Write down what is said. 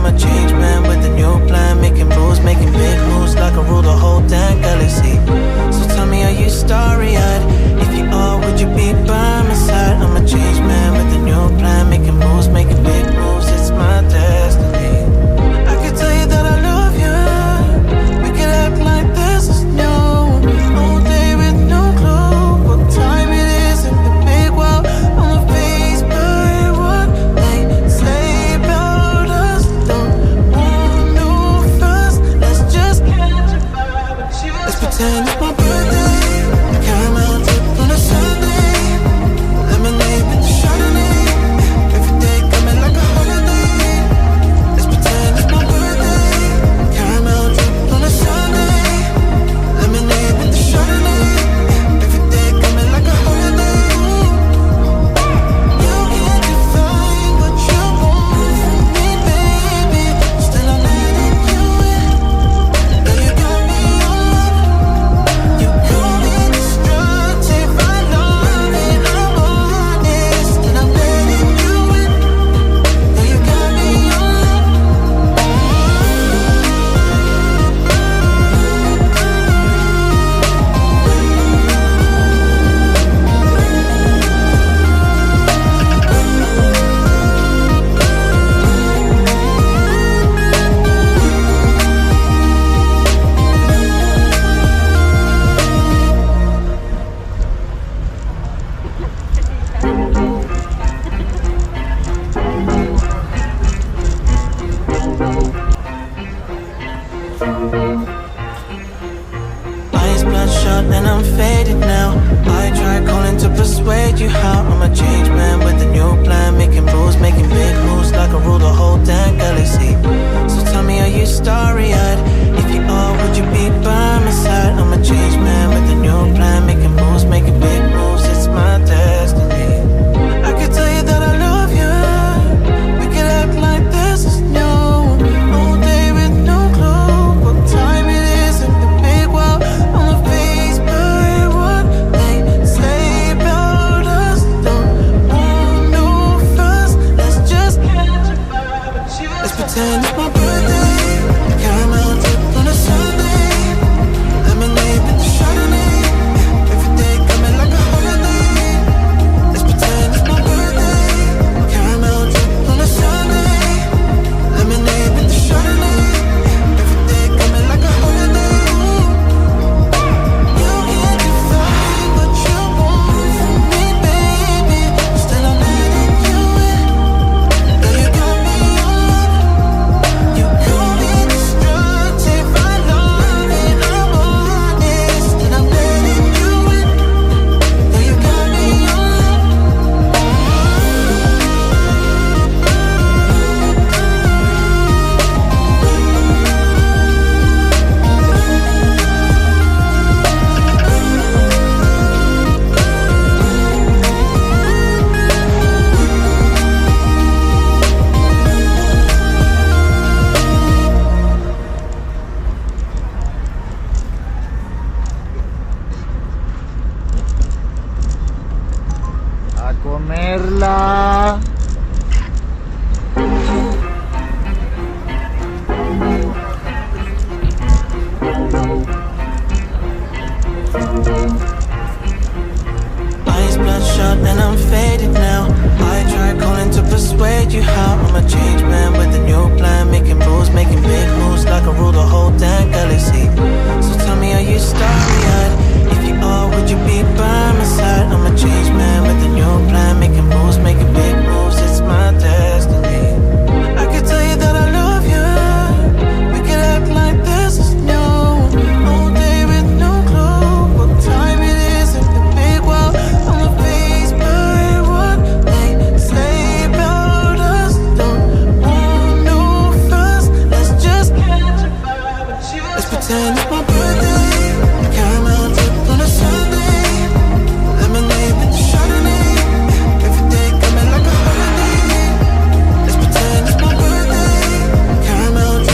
a change man with a new plan, making moves, making big moves like I rule the whole damn galaxy. So tell me, are you starry-eyed? If you are, would you be by my side? I'm a change man with a new plan, making moves, making big moves. It's my destiny. I could tell you that I love you. We could act like this is new. All day with no clue what time it is in the big world. I'm amazed by what they say about us. Don't want no fuss. Let's just catch a vibe with you. Let's pretend it's my birthday. Caramel drip on a Sunday. Lemonade with the Chardonnay. Every day coming like a holiday. Let's pretend it's my birthday. Caramel drip on a Sunday. Lemonade with the Chardonnay. Every day coming like a holiday. You can't define what you want from me, baby. Still I'm letting you in. Girl, you got me on love. You call me destructive. I love it. I'm honest. And I'm letting you in. Girl, you got me on love. Eyes bloodshot and I'm faded now. I try calling to persuade you how I'm a change man with a new plan, making moves, making big moves like I rule the whole damn galaxy. So tell me, are you starry-eyed? If you are, would you be by my side? I'm a change man with a new plan, making moves, making big moves. It's my destiny. I could tell you that I love you. We could act like this is new. All day with no clue what time it is in the big world. I'm amazed by what they say about us. Don't want no fuss. Let's just catch a vibe with you. Let's pretend it's my birthday. Caramel